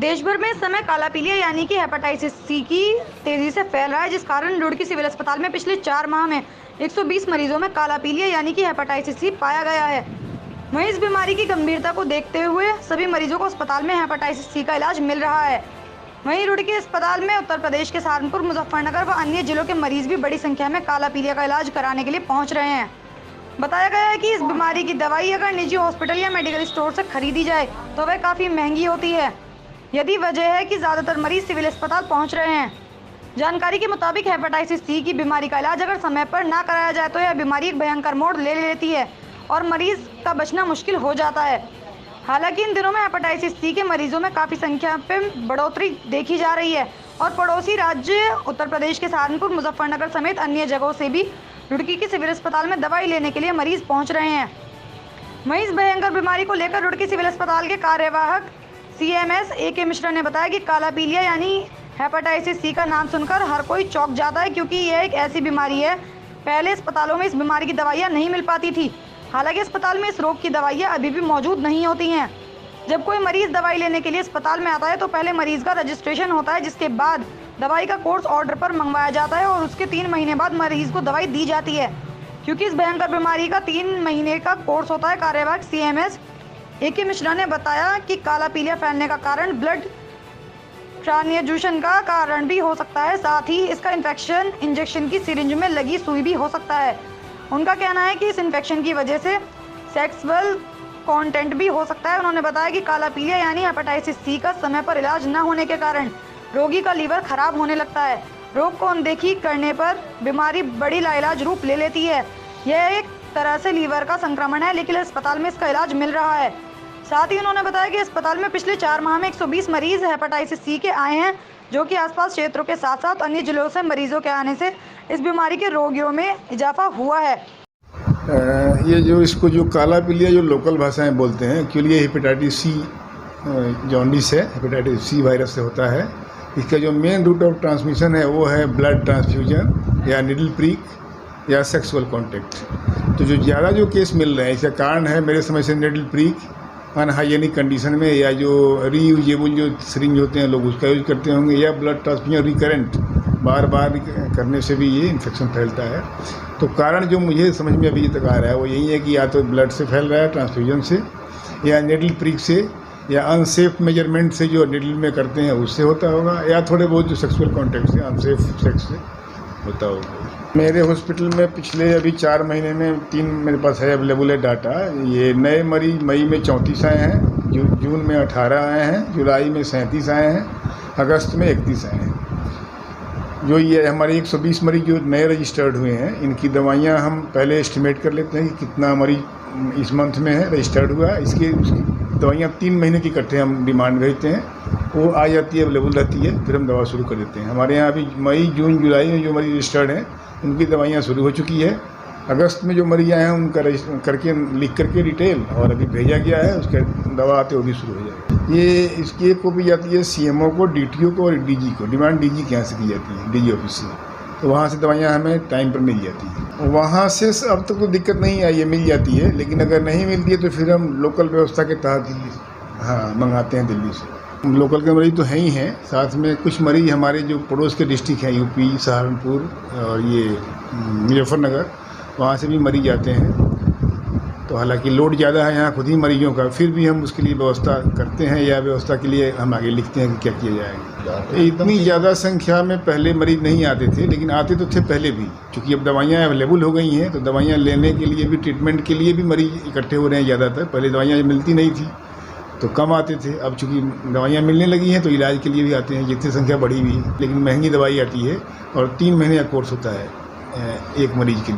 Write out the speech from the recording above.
देश भर में इस समय काला पीलिया यानी कि हेपेटाइटिस सी की तेजी से फैल रहा है, जिस कारण रुड़की सिविल अस्पताल में पिछले 4 माह में 120 मरीजों में काला पीलिया यानी कि हेपेटाइटिस सी पाया गया है। वहीं इस बीमारी की गंभीरता को देखते हुए सभी मरीजों को अस्पताल में हेपेटाइटिस सी का इलाज मिल रहा है। वहीं रुड़की अस्पताल में उत्तर प्रदेश के सहारनपुर, मुजफ्फरनगर व अन्य जिलों के मरीज भी बड़ी संख्या में काला पीलिया का इलाज कराने के लिए पहुँच रहे हैं। बताया गया है कि इस बीमारी की दवाई अगर निजी हॉस्पिटल या मेडिकल स्टोर से खरीदी जाए तो वह काफ़ी महंगी होती है। यदि वजह है कि ज़्यादातर मरीज सिविल अस्पताल पहुंच रहे हैं। जानकारी के मुताबिक हेपेटाइटिस सी की बीमारी का इलाज अगर समय पर ना कराया जाए तो यह बीमारी एक भयंकर मोड़ ले लेती है और मरीज का बचना मुश्किल हो जाता है। हालांकि इन दिनों में हेपेटाइटिस सी के मरीजों में काफ़ी संख्या में बढ़ोतरी देखी जा रही है और पड़ोसी राज्य उत्तर प्रदेश के सहारनपुर, मुजफ्फरनगर समेत अन्य जगहों से भी रुड़की के सिविल अस्पताल में दवाई लेने के लिए मरीज पहुँच रहे हैं। वहीं इस भयंकर बीमारी को लेकर रुड़की सिविल अस्पताल के कार्यवाहक CMS AK मिश्रा ने बताया कि काला पीलिया यानी हेपेटाइटिस सी का नाम सुनकर हर कोई चौंक जाता है, क्योंकि यह एक ऐसी बीमारी है पहले अस्पतालों में इस बीमारी की दवाइयाँ नहीं मिल पाती थी। हालांकि अस्पताल में इस रोग की दवाइयाँ अभी भी मौजूद नहीं होती हैं। जब कोई मरीज दवाई लेने के लिए अस्पताल में आता है तो पहले मरीज का रजिस्ट्रेशन होता है, जिसके बाद दवाई का कोर्स ऑर्डर पर मंगवाया जाता है और उसके 3 महीने बाद मरीज को दवाई दी जाती है। क्योंकि इस भयंकर बीमारी का 3 महीने का कोर्स होता है। कार्यवाहक CMS AK मिश्रा ने बताया कि काला पीलिया फैलने का कारण ब्लड ट्रांसफ्यूजन का कारण भी हो सकता है, साथ ही इसका इन्फेक्शन इंजेक्शन की सिरिंज में लगी सुई भी हो सकता है। उनका कहना है कि इस इन्फेक्शन की वजह से सेक्सुअल कंटेंट भी हो सकता है। उन्होंने बताया कि काला पीलिया यानी हेपेटाइटिस सी का समय पर इलाज न होने के कारण रोगी का लीवर खराब होने लगता है। रोग को अनदेखी करने पर बीमारी बड़ी लाइलाज रूप ले लेती है। यह एक तरह से लीवर का संक्रमण है, लेकिन अस्पताल में इसका इलाज मिल रहा है। साथ ही उन्होंने बताया कि अस्पताल में पिछले 4 माह में 120 मरीज हेपेटाइटिस सी के आए हैं, जो कि आसपास क्षेत्रों के साथ साथ अन्य जिलों से मरीजों के आने से इस बीमारी के रोगियों में इजाफा हुआ है। ये जो इसको जो काला पीलिया जो लोकल भाषाएं बोलते हैं, एक्चुअली ये हेपेटाइटिस सी जॉन्डिस है, हेपेटाइटिस सी वायरस से होता है। इसका जो मेन रूट ऑफ ट्रांसमिशन है वो है ब्लड ट्रांसफ्यूजन या निडल प्रिक या सेक्सुअल कॉन्टेक्ट। तो जो ज़्यादा जो केस मिल रहे हैं इसका कारण है मेरे समझ से निडल प्रिक अनहाइजेनिक कंडीशन में, या जो रीयूजेबल जो सिरिंज होते हैं लोग उसका यूज करते होंगे, या ब्लड ट्रांसफ्यूजन रिकरेंट बार बार करने से भी ये इन्फेक्शन फैलता है। तो कारण जो मुझे समझ में अभी तक आ रहा है वो यही है कि या तो ब्लड से फैल रहा है ट्रांसफ्यूजन से, या निडल प्रिक से, या अनसेफ मेजरमेंट से जो निडल में करते हैं उससे होता होगा, या थोड़े बहुत जो सेक्सुअल कॉन्टेक्ट से अनसेफ सेक्स से होता होगा। मेरे हॉस्पिटल में पिछले अभी 4 महीने में 3 मेरे पास है अवेलेबल है डाटा। ये नए मरीज मई में 34 आए हैं, जून में 18 आए हैं, जुलाई में 37 आए हैं, अगस्त में 31 आए हैं। जो ये हमारे 120 मरीज जो नए रजिस्टर्ड हुए हैं, इनकी दवाइयाँ हम पहले एस्टिमेट कर लेते हैं कि कितना मरीज इस मंथ में है रजिस्टर्ड हुआ है। उसकी दवाइयाँ 3 महीने की इकट्ठे हम डिमांड भेजते हैं, वो आ जाती है, अवेलेबल रहती है, फिर हम दवा शुरू कर देते हैं। हमारे यहाँ अभी मई, जून, जुलाई में जो मरीज रजिस्टर्ड हैं उनकी दवाइयाँ शुरू हो चुकी है। अगस्त में जो मरीज आए हैं उनका करके लिख करके डिटेल और अभी भेजा गया है, उसका दवा आते वो भी शुरू हो जाएगी। ये इसकी एक कॉपी जाती है CMO को, DTO को और DG को। डिमांड DG के यहाँ से की जाती है, DG ऑफिस से। तो वहाँ से दवाइयाँ हमें टाइम पर मिल जाती हैं। वहाँ से अब तक तो दिक्कत नहीं आई है, मिल जाती है। लेकिन अगर नहीं मिलती है तो फिर हम लोकल व्यवस्था के तहत मंगाते हैं दिल्ली से। लोकल के मरीज तो हैं ही हैं, साथ में कुछ मरीज हमारे जो पड़ोस के डिस्ट्रिक्ट हैं, UP, सहारनपुर और ये मुजफ्फरनगर, वहाँ से भी मरीज आते हैं। तो हालांकि लोड ज़्यादा है यहाँ खुद ही मरीजों का, फिर भी हम उसके लिए व्यवस्था करते हैं, या व्यवस्था के लिए हम आगे लिखते हैं कि क्या किया जाएगा। इतनी ज़्यादा संख्या में पहले मरीज नहीं आते थे, लेकिन आते तो थे पहले भी। चूँकि अब दवाइयाँ अवेलेबल हो गई हैं तो दवाइयाँ लेने के लिए भी, ट्रीटमेंट के लिए भी मरीज इकट्ठे हो रहे हैं ज़्यादातर। पहले दवाइयाँ मिलती नहीं थी तो कम आते थे, अब चूँकि दवाइयाँ मिलने लगी हैं तो इलाज के लिए भी आते हैं, जितनी संख्या बढ़ी हुई है। लेकिन महंगी दवाई आती है और 3 महीने का कोर्स होता है एक मरीज़ के लिए।